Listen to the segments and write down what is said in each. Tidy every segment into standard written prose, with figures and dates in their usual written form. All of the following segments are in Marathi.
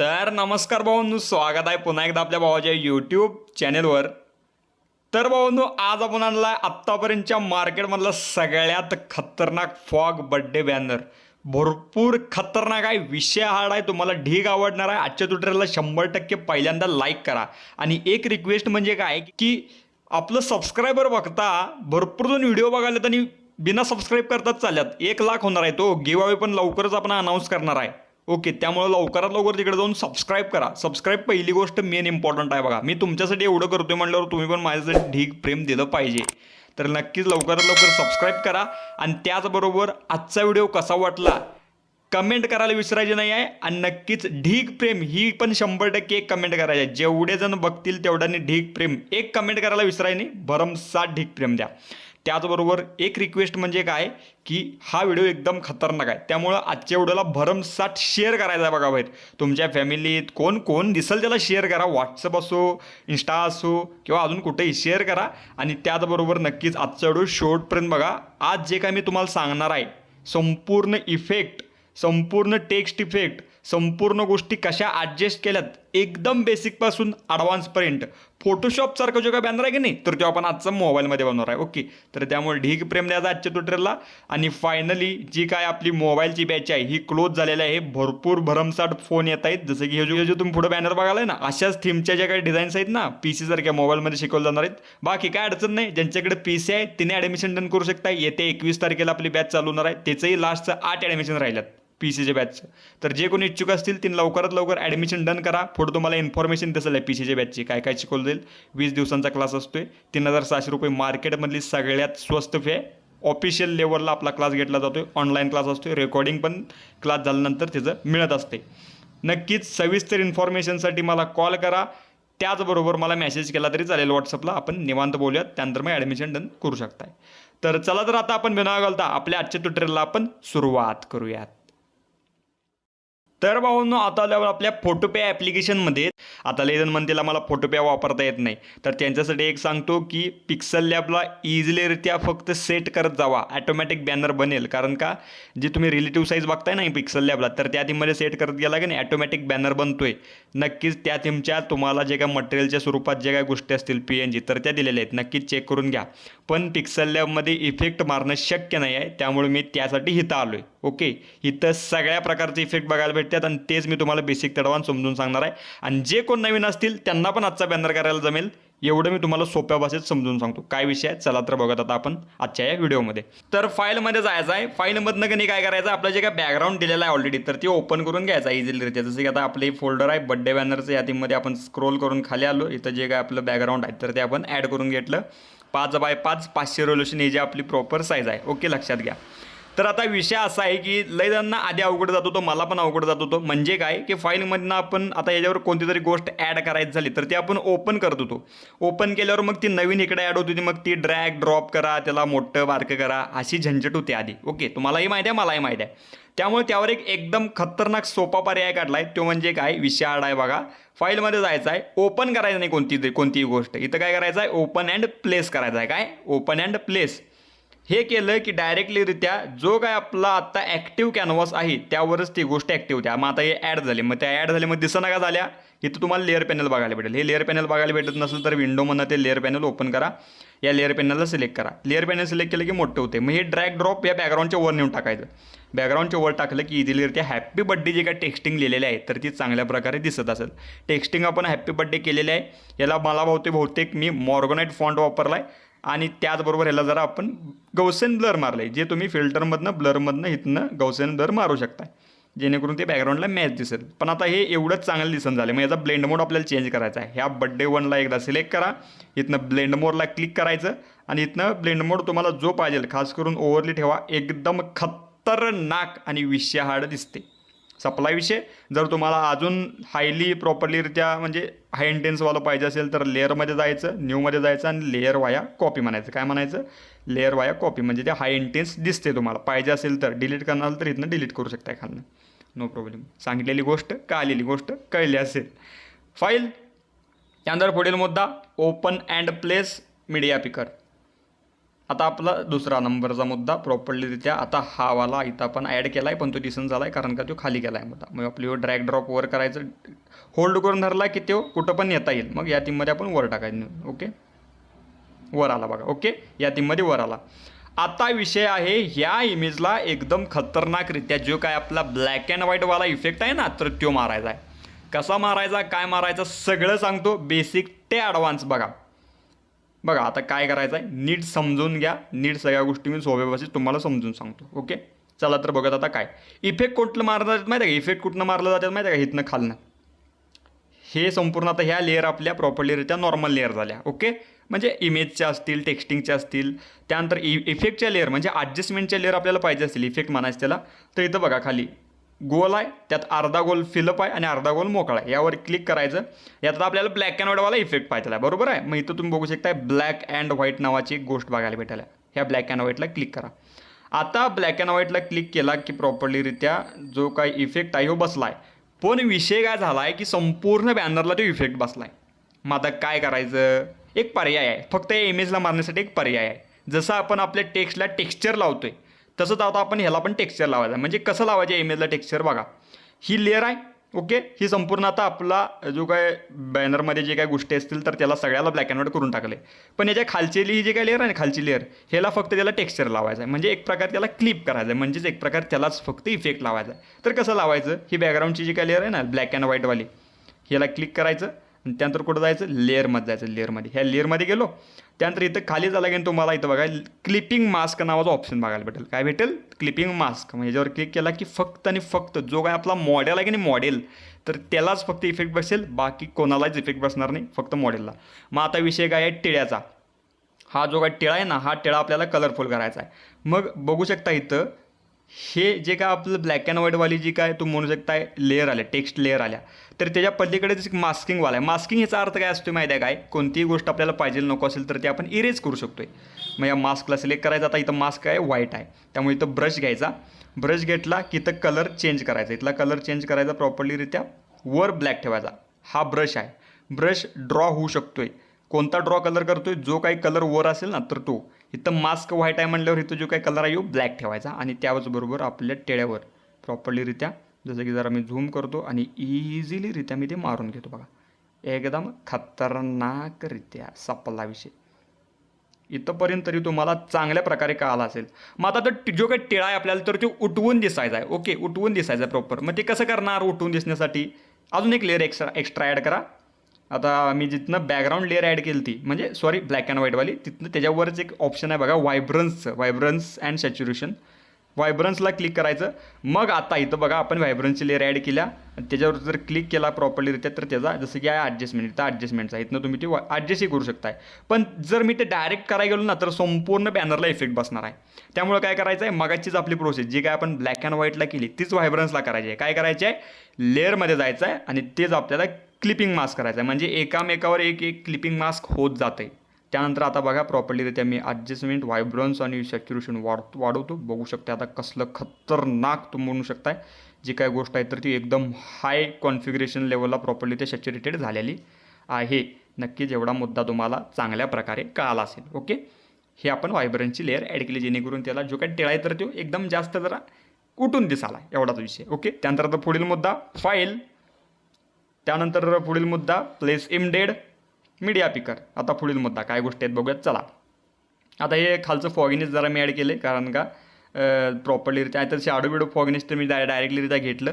तर नमस्कार भावांनो, स्वागत आहे पुन्हा एकदा आपल्या भावाच्या यूट्यूब चॅनेलवर. तर भावांनो, आज आपण आणला आत्तापर्यंतच्या मार्केटमधला सगळ्यात खतरनाक फॉग बड्डे बॅनर. भरपूर खतरनाक आहे, विषय हार्ड आहे, तुम्हाला ढीग आवडणार आहे. आजच्या ट्युटोरियलला 100% पहिल्यांदा लाईक करा. आणि एक रिक्वेस्ट म्हणजे काय की आपलं सबस्क्रायबर बघता भरपूर जण व्हिडिओ बघायला आणि बिना सबस्क्राईब करताच चालल्यात. 1 लाख होणार आहे, तो गिव अवे पण लवकरच आपण अनाऊन्स करणार आहे. ओके, त्यामुळे लवकरात लवकर तिकडे जाऊन सबस्क्राईब करा. सबस्क्राईब पहिली गोष्ट मेन इम्पॉर्टंट आहे. बघा, मी तुमच्यासाठी एवढं करतोय म्हटल्यावर तुम्ही पण माझ्यासाठी ढीग प्रेम दिलं पाहिजे. तर नक्कीच लवकरात लवकर सबस्क्राईब करा. आणि त्याचबरोबर आजचा व्हिडिओ कसा वाटला कमेंट करायला विसरायचे नाही आहे. आणि नक्कीच ढीग प्रेम ही पण 100% एक कमेंट करायची आहे. जेवढे जण बघतील तेवढ्यांनी ढीग प्रेम एक कमेंट करायला विसरायचे नाही. भरमसाठ ढीग प्रेम द्या. त्याचबरोबर एक रिक्वेस्ट म्हणजे काय की हा व्हिडिओ एकदम खतरनाक आहे, त्यामुळं आजच्या व्हिडिओला भरमसाठ शेअर करायचा आहे. बघा बाहेर तुमच्या फॅमिलीत कोण कोण दिसेल त्याला शेअर करा. व्हॉट्सअप असो, इंस्टा असो किंवा अजून कुठेही शेअर करा. आणि त्याचबरोबर नक्कीच आजचा व्हिडिओ शेवटपर्यंत बघा. आज जे काय मी तुम्हाला सांगणार आहे संपूर्ण इफेक्ट, संपूर्ण टेक्स्ट इफेक्ट, संपूर्ण गोष्टी कशा ॲडजस्ट केल्यात एकदम बेसिकपासून ॲडव्हान्सपर्यंत. फोटोशॉपसारखं जो काय बॅनर आहे की नाही, तर तो आपण आजचा मोबाईलमध्ये बनवणार आहे. ओके, तर त्यामुळे ढीग प्रेम द्यायचा आजच्या ट्युटोरियलला. आणि फायनली जी काय आपली मोबाईलची बॅच आहे ही क्लोज झालेली आहे. भरपूर भरमसाठ फोन येत आहेत, जसं की हे जो तुम्ही पुढे बॅनर बघालाय ना, अशाच थीमच्या ज्या काही डिझाईन्स आहेत ना, PC सारख्या मोबाईलमध्ये शिकवले जाणार आहेत. बाकी काय अडचण नाही. ज्यांच्याकडे PC आहे तिने ॲडमिशन डन करू शकता. येते 21 तारखेला आपली बॅच चालू होणार आहे. त्याचंही लास्टचं 8 ॲडमिशन राहिल्यात PCच्या बॅचचं. तर जे कोणी इच्छुक असतील त्यांनी लवकरात लवकर ॲडमिशन डन करा. पुढे तुम्हाला इन्फॉर्मेशन दिसेल आहे PCच्या बॅचची काय काय शिकवलं जाईल. 20 दिवसांचा क्लास असतोय. 3600 रुपये मार्केटमधली सगळ्यात स्वस्त फी आहे. ऑफिशियल लेवलला आपला क्लास घेतला जातोय. ऑनलाईन क्लास असतोय. रेकॉर्डिंग पण क्लास झाल्यानंतर त्याचं मिळत असते. नक्कीच सविस्तर इन्फॉर्मेशनसाठी मला कॉल करा. त्याचबरोबर मला मेसेज केला तरी चालेल व्हॉट्सअपला. आपण निवांत बोलूयात, त्यानंतर मग ॲडमिशन डन करू शकताय. तर चला, तर आता आपण बिना घालता आपल्या आजच्या ट्युटोरियलला आपण सुरुवात करूयात. तर भावांनो, आता आल्यावर आपल्या फोटोपे ॲप्लिकेशनमध्ये आता लय जण म्हणतील मला फोटोपे वापरता येत नाही, तर त्यांच्यासाठी एक सांगतो की पिक्सल लॅबला इझिलीरित्या फक्त सेट करत जावा, ॲटोमॅटिक बॅनर बनेल. कारण का जे तुम्ही रिलेटिव्ह साईज बघताय ना पिक्सल लॅबला, तर त्या थीममध्ये सेट करत गेला की नाही ॲटोमॅटिक बॅनर बनतोय. नक्कीच त्या थीमच्या तुम्हाला जे काय मटेरियलच्या स्वरूपात जे काय गोष्टी असतील PNG तर त्या दिलेल्या आहेत, नक्कीच चेक करून घ्या. पण पिक्सल लॅबमध्ये इफेक्ट मारणं शक्य नाही आहे, त्यामुळे मी त्यासाठी इथं आलो आहे. ओके, इथं सगळ्या प्रकारचे इफेक्ट बघायला भेटतात आणि तेच मी तुम्हाला बेसिक तडवान समजून सांगणार आहे. आणि जे कोण नवीन असतील त्यांना पण आजचा बॅनर करायला जमेल, एवढं मी तुम्हाला सोप्या भाषेत समजून सांगतो. काय विषय आहे चला तर बघत आता आपण आजच्या या व्हिडिओमध्ये. तर फाईलमध्ये जायचं आहे. फाईलमधनं कधी काय करायचं, आपलं जे काय बॅकग्राऊंड दिलेलं आहे ऑलरेडी, तर ते ओपन करून घ्यायचं आहे इझिलीरित्या. जसं की आता आपले फोल्डर आहे बड्डे बॅनरचं, या थीममध्ये आपण स्क्रोल करून खाली आलो. इथं जे काय आपलं बॅकग्राऊंड आहे तर ते आपण ॲड करून घेतलं. 5x5 500 रेझोल्यूशन ही जी आपली प्रॉपर साईज आहे. ओके, लक्षात घ्या. तर आता विषय असा आहे की लय जणांना आधी अवघड जात होतो, मला पण अवघड जात होतो. म्हणजे काय की फाईलमधनं आपण आता याच्यावर कोणती तरी गोष्ट ॲड करायची झाली तर ती आपण ओपन करत होतो. ओपन केल्यावर मग ती नवीन इकडे ॲड होत होती, मग ती ड्रॅग ड्रॉप करा, त्याला मोठं बारकं करा, अशी झंझट होती आधी. ओके, तुम्हालाही माहिती आहे, मलाही माहिती आहे. त्यामुळे त्यावर एक एकदम खतरनाक सोपा पर्याय काढला आहे. तो म्हणजे काय, विषय हार्ड आहे. बघा, फाईलमध्ये जायचं आहे, ओपन करायचं नाही कोणतीही गोष्ट. इथं काय करायचं आहे, ओपन अँड प्लेस करायचं आहे. काय, ओपन अँड प्लेस. हे केलं की डायरेक्टलीरित्या जो काय आपला आत्ता ॲक्टिव्ह कॅनव्हास आहे त्यावरच ती गोष्ट ॲक्टिव्ह होत्या. मग आता हे ॲड झाले, मग त्या ॲड झाले, मग दिसना का झाल्या. इथं तुम्हाला लेअर पॅनल बघायला भेटेल. हे लेअर पॅनल बघायला भेटत नसेल तर विंडोमधनं ते लेअर पॅनल ओपन करा. या लेअर पॅनलला सिलेक्ट करा. लेअर पॅनल सिलेक्ट केलं की मोठं होते. मग हे ड्रॅग ड्रॉप या बॅकग्राऊंडच्या वर नेऊन टाकायचं. बॅकग्राऊंडच्या वर टाकलं की इझिलीरित्या हॅप्पी बड्डे जे काय टेक्स्टिंग लिहिलेले आहे तर ती चांगल्या प्रकारे दिसत असेल. टेक्स्टिंग आपण हॅप्पी बड्डे केलेले आहे. याला मला बहुतेक मी मॉर्गनाइट फॉन्ट वापरला आहे. आणि त्याचबरोबर ह्याला जरा आपण गौसेन ब्लर मारलं आहे, जे तुम्ही फिल्टरमधनं ब्लरमधनं इथनं गौसेन ब्लर मारू शकता, जेणेकरून ते बॅकग्राऊंडला मॅच दिसेल. पण आता हे एवढंच चांगलं दिसून झालं. मग याचा ब्लेंड मोड आपल्याला चेंज करायचा आहे. ह्या बड्डे 1ला एकदा सिलेक्ट करा, इथनं ब्लेंड मोडला क्लिक करायचं आणि इथनं ब्लेंड मोड तुम्हाला जो पाहिजे खास करून ओव्हरली ठेवा. एकदम खतरनाक आणि विषय हार्ड दिसते. सप्लाय विषय. जर तुम्हाला अजून हायली प्रॉपरलीरित्या म्हणजे हाय इंटेन्सवालं पाहिजे असेल तर लेअरमध्ये जायचं, न्यूमध्ये जायचं आणि लेअर वाया कॉपी म्हणायचं. काय म्हणायचं, लेअर वाया कॉपी, म्हणजे ते हाय इंटेन्स दिसते. तुम्हाला पाहिजे असेल तर डिलीट करणार तर इथनं डिलीट करू शकता खालनं, नो प्रॉब्लेम. सांगितलेली गोष्ट कळलेली गोष्ट कळली असेल. फाईल त्यानंतर पुढील मुद्दा, open and place media picker. आता आपला दुसरा नंबरचा मुद्दा प्रॉपरलीरित्या आता हा वाला इथं आपण ॲड केला आहे, पण तो दिसून झाला आहे कारण का तो खाली गेला आहे मुद्दा. मग आपली ड्रॅग ड्रॉप वर करायचं, होल्ड करून धरला की तो कुठं पण येता येईल. मग या टीममध्ये आपण वर टाकायचं. ओके, वर आला बघा. ओके, या टीममध्ये वर आला. आता विषय आहे ह्या इमेजला एकदम खतरनाकरित्या जो काय आपला ब्लॅक अँड व्हाईटवाला इफेक्ट आहे ना, तर तो मारायचा आहे. कसा मारायचा, काय मारायचा, सगळं सांगतो, बेसिक ते ॲडव्हान्स. बघा आता काय करायचं आहे, नीट समजून घ्या. नीट सगळ्या गोष्टी मी सोबत तुम्हाला समजून सांगतो. ओके, चला तर बघत आता काय इफेक्ट कुठलं मारलं जातात माहिती आहे का, इफेक्ट कुठनं मारलं जातात माहिती आहे का, इथनं खालनं. हे संपूर्ण आता ह्या लेअर आपल्या प्रॉपरलीरित्या नॉर्मल लेअर झाल्या. ओके, म्हणजे इमेजच्या असतील, टेक्स्टिंगच्या असतील. त्यानंतर इफेक्टच्या लेअर म्हणजे ॲडजस्टमेंटच्या लेअर आपल्याला पाहिजे असतील, इफेक्ट म्हणायचं त्याला. तर इथं बघा खाली गोल आहे, त्यात अर्धा गोल फिलअप आहे आणि अर्धा गोल मोकळा आहे. यावर क्लिक करायचं. यात आपल्याला ब्लॅक अँड व्हाईटवाला इफेक्ट पाहिजे आहे, बरोबर आहे. मग इथं तुम्ही बघू शकता ब्लॅक अँड व्हाईट नावाची एक गोष्ट बघायला भेटायला. ह्या ब्लॅक अँड व्हाईटला क्लिक करा. आता ब्लॅक अँड व्हाईटला क्लिक केला की प्रॉपरलीरित्या जो काही इफेक्ट आहे हो बसला आहे. पण विषय काय झाला आहे की संपूर्ण बॅनरला तो इफेक्ट बसला आहे. मग आता काय करायचं, एक पर्याय आहे, फक्त या इमेजला मारण्यासाठी एक पर्याय आहे. जसं आपण आपल्या टेक्स्टला टेक्स्चर लावतोय तसंच आता आपण ह्याला पण टेक्स्चर लावायचं. म्हणजे कसं लावायचं इमेजला टेक्स्चर बघा. ही लेअर आहे. ओके, ही संपूर्ण आता आपला जो काय बॅनरमध्ये जे काय गोष्टी असतील तर त्याला सगळ्याला ब्लॅक अँड व्हाईट करून टाकले. पण याच्या खालची ही जी काय लेअर आहे ना, खालची लेअर, ह्याला फक्त त्याला टेक्स्चर लावायचं आहे. म्हणजे एक प्रकार त्याला क्लिप करायचं आहे, म्हणजेच एक प्रकार त्यालाच फक्त इफेक्ट लावायचा आहे. तर कसं लावायचं, ही बॅकग्राऊंडची जी काय लेअर आहे ना ब्लॅक अँड व्हाईटवाली, ह्याला क्लिक करायचं आणि त्यानंतर कुठं जायचं, लेअरमध्ये जायचं. लेअरमध्ये, ह्या लेअरमध्ये गेलो. त्यानंतर इथं खाली झाला की तुम्हाला इथं बघा क्लिपिंग मास्क नावाचा ऑप्शन बघायला भेटेल. काय भेटेल, क्लिपिंग मास्क. म्हणजे याच्यावर क्लिक केला की फक्त आणि फक्त जो काय आपला मॉडेल आहे की नाही, मॉडेल, तर त्यालाच फक्त इफेक्ट बसेल, बाकी कोणालाच इफेक्ट बसणार नाही, फक्त मॉडेलला. मग आता विषय काय आहे टिळ्याचा. हा जो काय टिळा आहे ना, हा टिळा आपल्याला कलरफुल करायचा आहे. मग बघू शकता इथं हे जे काय आपलं ब्लॅक अँड व्हाईटवाली जी काय तुम्ही म्हणू शकताय लेअर आल्या, टेक्स्ट लेअर आल्या, तर त्याच्या पलीकडेच एक मास्किंगवाला आहे. मास्किंग याचा अर्थ काय असतो माहिती आहे काय, कोणतीही गोष्ट आपल्याला पाहिजे नको असेल तर ते आपण इरेज करू शकतोय. मग या मास्कला सिलेक्ट करायचं. आता इथं मास्क आहे व्हाईट आहे, त्यामुळे इथं ब्रश घ्यायचा. ब्रश घेतला की इथं कलर चेंज करायचा. इथला कलर चेंज करायचा प्रॉपरलीरित्या, वर ब्लॅक ठेवायचा. हा ब्रश आहे. ब्रश ड्रॉ होऊ शकतोय. कोणता ड्रॉ कलर करतोय, जो काही कलर वर असेल ना तर तो. इथं मास्क व्हाईट आहे म्हणल्यावर इथं जो काही कलर आहे तो ब्लॅक ठेवायचा आणि त्याचबरोबर आपल्या टेळ्यावर प्रॉपरलीरित्या जसं की जरा मी झूम करतो आणि इझिलीरित्या मी ते मारून घेतो. बघा एकदम खतरनाकरित्या सपला विषय. इथंपर्यंत तरी तुम्हाला चांगल्या प्रकारे कळाला असेल. मग आता तर जो काही टिळा आहे आपल्याला तर तो उठवून दिसायचा आहे. ओके, उठवून दिसायचा आहे प्रॉपर. मग ते कसं करणार उठवून दिसण्यासाठी, अजून एक लेअर एक्स्ट्रा ॲड करा. आता मी जिथनं बॅकग्राऊंड लेअर ॲड केली ती, म्हणजे सॉरी ब्लॅक अँड व्हाईटवाली, तिथनं त्याच्यावरच एक ऑप्शन आहे बघा व्हायब्रन्स अँड सॅच्युरेशन. व्हायब्रन्सला क्लिक करायचं. मग आता इथं बघा आपण व्हायब्रन्सची लेअर ॲड केल्या आणि त्याच्यावर जर क्लिक केला प्रॉपरलीरित्या तर त्याचा जसं की आहे ॲडजस्टमेंट, इथं ॲडजस्टमेंटचा इथनं तुम्ही ते ॲडजस्टही करू शकताय. पण जर मी ते डायरेक्ट करायला गेलो ना तर संपूर्ण बॅनरला इफेक्ट बसणार आहे. त्यामुळे काय करायचं आहे, मगाचीच आपली प्रोसेस जी काय आपण ब्लॅक अँड व्हाईटला केली तीच व्हायब्रन्सला करायची आहे. काय करायचे आहे, लेअरमध्ये जायचं आहे आणि तेच आपल्याला क्लिपिंग मास्क करायचं आहे. म्हणजे एकामेकावर एक एक क्लिपिंग मास्क होत जाते. त्यानंतर आता बघा प्रॉपरलीरित्या मी ॲडजस्टमेंट, व्हायब्रन्स आणि सॅच्युरेशन वाढवतो. बघू शकता आता कसलं खतरनाक तुम्ही म्हणू शकताय. जी काय गोष्ट आहे तर ती एकदम हाय कॉन्फिगरेशन लेवलला प्रॉपरली सॅच्युरेटेड झालेली आहे. नक्कीच एवढा मुद्दा तुम्हाला चांगल्या प्रकारे कळाला असेल. ओके, हे आपण व्हायब्रन्सची लेअर ॲड केली जेणेकरून त्याला जो काही टिळा आहे तर तो एकदम जास्त जरा उठून दिसाला, एवढाच विषय. ओके, त्यानंतर आता पुढील मुद्दा फाईल. त्यानंतर पुढील मुद्दा प्लेस एम्बेडेड मीडिया पिकर. आता पुढील मुद्दा काय गोष्टी आहेत बघूयात चला. आता हे खालचं फॉगिनेस जरा मी ॲड केले कारण का प्रॉपरलीरित्या तर शॅडो बिडो फॉगिनेस तर मी डायरेक्टलीरित्या घेतलं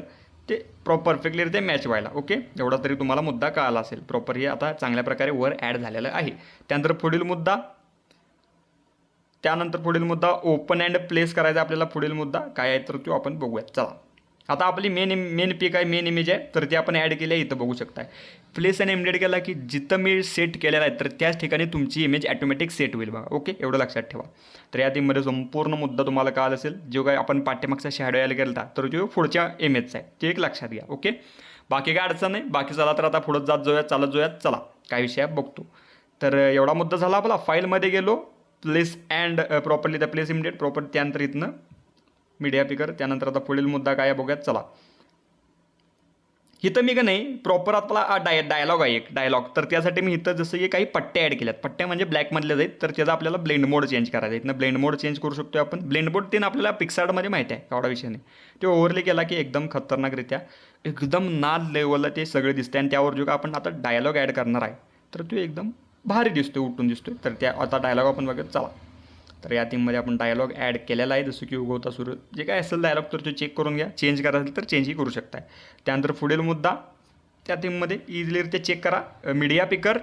ते परफेक्टलीरित्या मॅच व्हायला. ओके, एवढा तरी तुम्हाला मुद्दा कळाला असेल. प्रॉपर हे आता चांगल्या प्रकारे वर ॲड झालेलं आहे. त्यानंतर पुढील मुद्दा ओपन अँड प्लेस करायचा आपल्याला. पुढील मुद्दा काय आहे तर तो आपण बघूयात चला. आता आपली मेन पिक आहे, मेन इमेज आहे तर ती आपण ॲड केली आहे. इथं बघू शकताय प्लेस आणि एम्बेड केला की जिथं मी सेट केलेला आहे तर त्याच ठिकाणी तुमची इमेज ॲटोमॅटिक सेट होईल बघा. ओके, एवढं लक्षात ठेवा. तर या टीममध्ये संपूर्ण मुद्दा तुम्हाला कळाला असेल. जो काय आपण पाठ्यमागचा शॅडो यायला गेला तर तो पुढच्या इमेजचा आहे, ते एक लक्षात घ्या. ओके, बाकी काय अडचण नाही. बाकी चला तर आता पुढं चालत जाऊयात चला. काय विषय आहे बघतो. तर एवढा मुद्दा झाला आपला. फाईलमध्ये गेलो, place and properly the place immediate proper, त्यानंतर इथनं मीडिया पिकर. त्यानंतर आता पुढील मुद्दा काय आहे बघूयात चला. इथं मी का नाही प्रॉपर आपला डायलॉग आहे एक डायलॉग, तर त्यासाठी मी इथं जसं की काही पट्ट्या ॲड केल्यात. पट्ट्या म्हणजे ब्लॅकमधल्या आहेत, तर त्याचा आपल्याला ब्लेंड मोड चेंज करायचा आहे. इथनं ब्लेंड मोड चेंज करू शकतो आपण. ब्लेंड मोड ते आपल्याला पिक्सार्टमध्ये माहिती आहे, एवढा विषय नाही. ते ओव्हरले केला की एकदम खतरनाकरित्या एकदम नाद लेवलला ते सगळे दिसते. आणि त्यावर जो का आपण आता डायलॉग ॲड करणार आहे, तर तो एकदम भारी दिसतो, उठून दिसतोय. तर त्या आता डायलॉग आपण बघत चला. तर या थीममध्ये आपण डायलॉग ॲड केलेला आहे, जसं की उगवता सूर्य, जे काय असेल डायलॉग तर तो चेक करून घ्या. चेंज करायचं असेल तर चेंजही करू शकताय. त्यानंतर पुढील मुद्दा, त्या थीममध्ये इझिलीरित्या चेक करा मीडिया पिकर.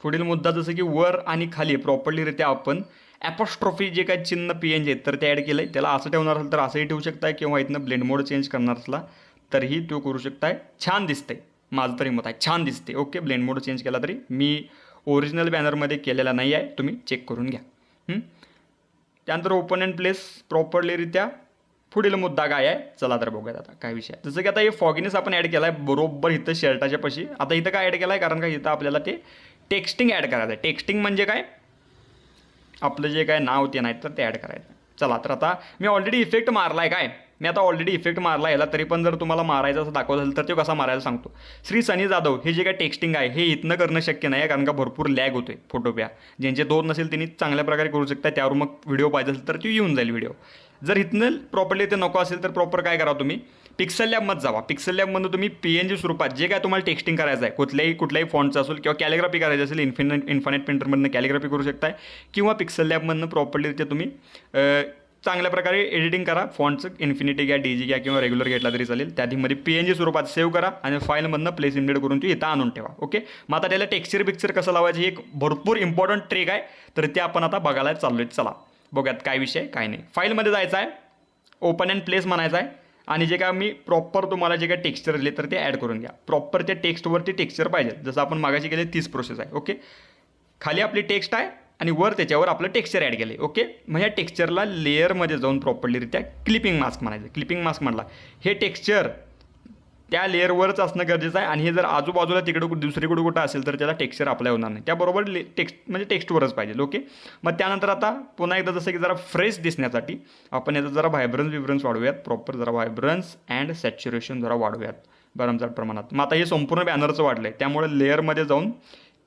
पुढील मुद्दा जसं की वर आणि खाली प्रॉपरलीरित्या आपण ॲपॉस्ट्रॉफी जे काही चिन्ह PNG आहेत तर ते ॲड केलं आहे. त्याला असं ठेवणार असेल तर असंही ठेवू शकताय, किंवा इथनं ब्लेंड मोड चेंज करणार असला तरीही तो करू शकताय. छान दिसतंय, माझं तरी मत आहे, छान दिसते. ओके, ब्लेंड मोड चेंज केला तरी. मी ओरिजिनल बॅनरमध्ये केलेला नाही आहे, तुम्ही चेक करून घ्या. त्यानंतर ओपन अँड प्लेस प्रॉपरलीरित्या. पुढील मुद्दा काय आहे, चला तर बघूयात आता काय विषय आहे. जसं की आता हे फॉगिनेस आपण ॲड केला आहे बरोबर इथं शर्टाच्या पाशी. आता इथं काय ॲड केलं आहे, कारण का इथं आपल्याला ते टेक्स्टिंग ॲड करायचं आहे. टेक्स्टिंग म्हणजे काय, आपलं जे काय नाव ते नाही तर ते ॲड करायचं. चला तर आता मी ऑलरेडी इफेक्ट मारला आहे. काय मी आता ऑलरेडी इफेक्ट मारला याला, तरी पण जर तुम्हाला मारायचं असं दाखवत असेल तर ते कसा मारायला सांगतो. श्री सनी जाधव हे जे काय टेक्स्टिंग आहे हे इथनं करणं शक्य नाही आहे, कारण का भरपूर लॅग होतोय फोटोप्या. ज्यांचे 2 नसेल त्यांनी चांगल्या प्रकारे करू शकता. त्यावर मग व्हिडिओ पाहिजे असेल तर तो येऊन जाईल व्हिडिओ. जर इथनं प्रॉपरली ते नको असेल तर प्रॉपर काय करा, तुम्ही पिक्सल लॅबमध्ये जावा. पिक्सल लॅबमधून तुम्ही PNG स्वरूपात जे काय तुम्हाला टेक्स्टिंग करायचं आहे, कुठल्याही फॉन्टचं असेल किंवा कॅलिग्राफी करायची असेल, इन्फिनिट पेंटरमधनं कॅलिग्राफी करू शकताय, किंवा पिक्सल लॅबमधनं प्रॉपरली ते तुम्ही चांगल्या प्रकारे एडिटिंग करा. फॉन्टचं इन्फिनिटी घ्या, DG घ्या, किंवा रेग्युलर घेतला तरी चालेल. त्यामध्ये PNG स्वरूपात सेव्ह करा आणि फाईलमधनं प्लेस इम्बेड करून ती इथं आणून ठेवा. ओके, मग आता त्याला टेक्स्चर कसं लावायचं ही एक भरपूर इम्पॉर्टंट ट्रिक आहे, तर ते आपण आता बघायला चाललो आहे. चला बघूयात काय विषय काय नाही. फाईलमध्ये जायचं आहे, ओपन अँड प्लेस म्हणायचं आहे, आणि जे काय मी प्रॉपर तुम्हाला जे काय टेक्स्चर दिले तर ते ॲड करून घ्या. प्रॉपर त्या टेक्स्टवरती टेक्स्चर पाहिजे, जसं आपण मागाशी केले तीच प्रोसेस आहे. ओके, खाली आपली टेक्स्ट आहे आणि वर त्याच्यावर आपलं टेक्स्चर ॲड केलं आहे. ओके, मग ह्या टेक्स्चरला लेअरमध्ये जाऊन प्रॉपरलीरित्या क्लिपिंग मास्क म्हणायचं. क्लिपिंग मास्क म्हणला हे टेक्स्चर त्या लेअरवरच असणं गरजेचं आहे, आणि हे जर आजूबाजूला तिकडं दुसरीकडे कुठं असेल तर त्याला टेक्स्चर अप्लाय होणार नाही. त्याबरोबर टेक्स्टवरच पाहिजे. ओके, मग त्यानंतर आता पुन्हा एकदा जसं की जरा फ्रेश दिसण्यासाठी आपण याचं जरा व्हायब्रन्स वाढवूयात. प्रॉपर जरा व्हायब्रन्स अँड सॅच्युरेशन जरा वाढवूयात भरमसाठ प्रमाणात. मग आता हे संपूर्ण बॅनरचं वाढलं आहे, त्यामुळे लेअरमध्ये जाऊन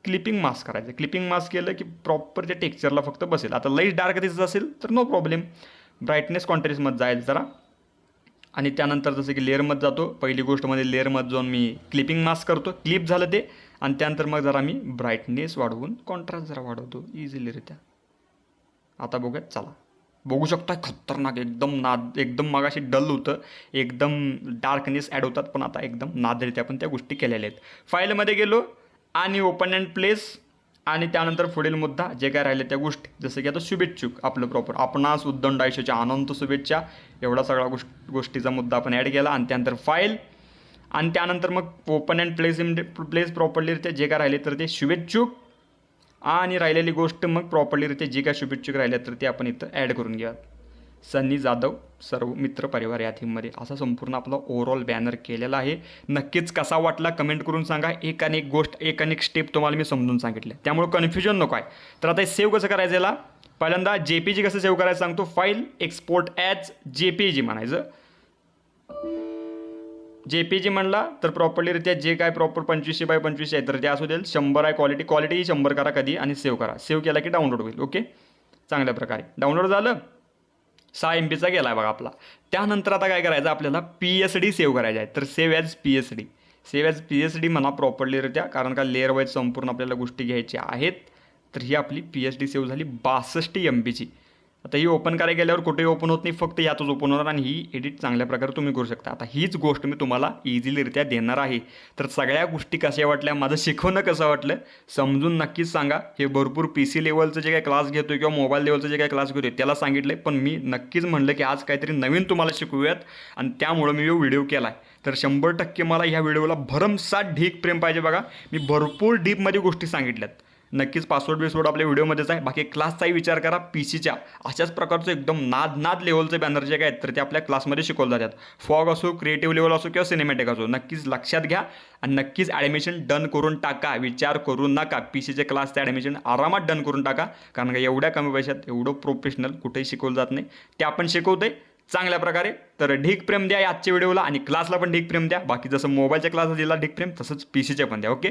क्लिपिंग मास्क करायचं. क्लिपिंग मास्क केलं की प्रॉपर त्या टेक्स्चरला फक्त बसेल. आता लईच डार्क दिसत असेल तर नो प्रॉब्लेम, ब्राईटनेस कॉन्ट्रास्टमध्ये जायचं जरा, आणि त्यानंतर जसं की लेअरमध्ये जातो. पहिली गोष्टमध्ये लेअरमध्ये जाऊन मी क्लिपिंग मास्क करतो, क्लिप झालं ते, आणि त्यानंतर मग जरा मी ब्राईटनेस वाढवून कॉन्ट्रास्ट जरा वाढवतो इझिलीरित्या. आता बघूयात, चला बघू शकता खतरनाक एकदम मगाशी डल होतं, एकदम डार्कनेस ॲड होतात, पण आता एकदम नादरित्या आपण त्या गोष्टी केलेल्या आहेत. फाईलमध्ये गेलो आणि ओपन अँड प्लेस, आणि त्यानंतर पुढील मुद्दा जे काय राहिले त्या गोष्टी, जसं की आता शुभेच्छुक आपलं प्रॉपर आपणास उद्दंड आयुष्याच्या अनंत शुभेच्छा, एवढा सगळा गोष्टीचा मुद्दा आपण ॲड केला. आणि त्यानंतर फाईल, आणि त्यानंतर मग ओपन अँड प्लेस प्रॉपरलीरित्या जे काय राहिले तर ते शुभेच्छुक, आणि राहिलेली गोष्ट मग प्रॉपरलीरित्या जे काय शुभेच्छुक राहिले तर ते आपण इथं ॲड करून घ्या. सन्नी जाधव सर्व मित्र परिवार या थीममध्ये असा संपूर्ण आपला ओव्हरऑल बॅनर केलेला आहे. नक्कीच कसा वाटला कमेंट करून सांगा. एक अनेक स्टेप तुम्हाला मी समजून सांगितले, त्यामुळे कन्फ्युजन नको आहे. तर आता सेव्ह कसं करायचं, याला पहिल्यांदा JPG कसं सेव्ह करायचं सांगतो. फाईल एक्सपोर्ट ॲज JPG म्हणायचं. JPG म्हणला तर प्रॉपरलीरित्या जे काय प्रॉपर 25x25 आहे तर ते असू देईल. 100 आहे क्वालिटी 100 करा कधी, आणि सेव्ह करा. सेव्ह केला की डाउनलोड होईल. ओके, चांगल्या प्रकारे डाउनलोड झालं. 6 MBचा गेला आहे बघा आपला. त्यानंतर आता काय करायचं, आपल्याला PSD सेव्ह करायचं आहे. तर सेव्ह ॲज PSD म्हणा प्रॉपरलीरित्या, कारण का लेअर वाईज संपूर्ण आपल्याला गोष्टी घ्यायच्या आहेत. तर ही आपली PSD सेव्ह झाली 62 MBची. आता ही ओपन करायला गेल्यावर कुठेही ओपन होत नाही, फक्त यातच ओपन होणार, आणि ही एडिट चांगल्या प्रकारे तुम्ही करू शकता. आता हीच गोष्ट मी तुम्हाला इझिलीरित्या देणार आहे. तर सगळ्या गोष्टी कशा वाटल्या, माझं शिकवणं कसं वाटलं समजून नक्कीच सांगा. हे भरपूर PC लेवलचं जे काही क्लास घेतो किंवा मोबाईल लेवलचं जे काही क्लास घेतो त्याला सांगितलं आहे, पण मी नक्कीच म्हणलं की आज काहीतरी नवीन तुम्हाला शिकवूयात, आणि त्यामुळं मी व्हिडिओ केला आहे. तर 100% मला ह्या व्हिडिओला भरमसाठ ढीक प्रेम पाहिजे बघा. मी भरपूर डीपमध्ये गोष्टी सांगितल्यात. नक्कीच पासवर्ड आपल्या व्हिडिओमध्येच आहे. बाकी क्लासचाही विचार करा. PCच्या अशाच प्रकारचं एकदम नाद लेवलचे बॅनर जे काय आहेत तर ते आपल्या क्लासमध्ये शिकवले जातात. फॉग असो, क्रिएटिव्ह लेवल असो किंवा सिनेमॅटिक असो, नक्कीच लक्षात घ्या आणि नक्कीच ॲडमिशन डन करून टाका. विचार करू नका. PCचे क्लासचं ॲडमिशन आरामात डन करून टाका, कारण का एवढ्या कमी पैशात एवढं प्रोफेशनल कुठेही शिकवलं जात नाही. ते आपण शिकवतोय. चांगल्या प्रकारे. तर ढीक प्रेम द्या आजच्या व्हिडिओला आणि क्लासला पण ढीक प्रेम द्या. बाकी जसं मोबाईलच्या क्लासला दिला ढीक प्रेम तसंच PCच्या पण द्या. ओके,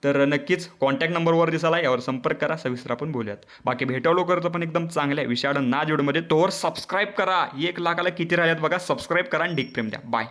तर नक्कीच कॉन्टॅक्ट नंबरवर दिसाला, यावर संपर्क करा. सविस्तर आपण बोलूयात. बाकी भेटावं लवकरच पण एकदम चांगल्या विषयानं ना व्हिडिओमध्ये. तोवर सबस्क्राईब करा. 1 लाखाला किती राहिल्यात बघा. सबस्क्राईब करा आणि ढीक प्रेम द्या. बाय.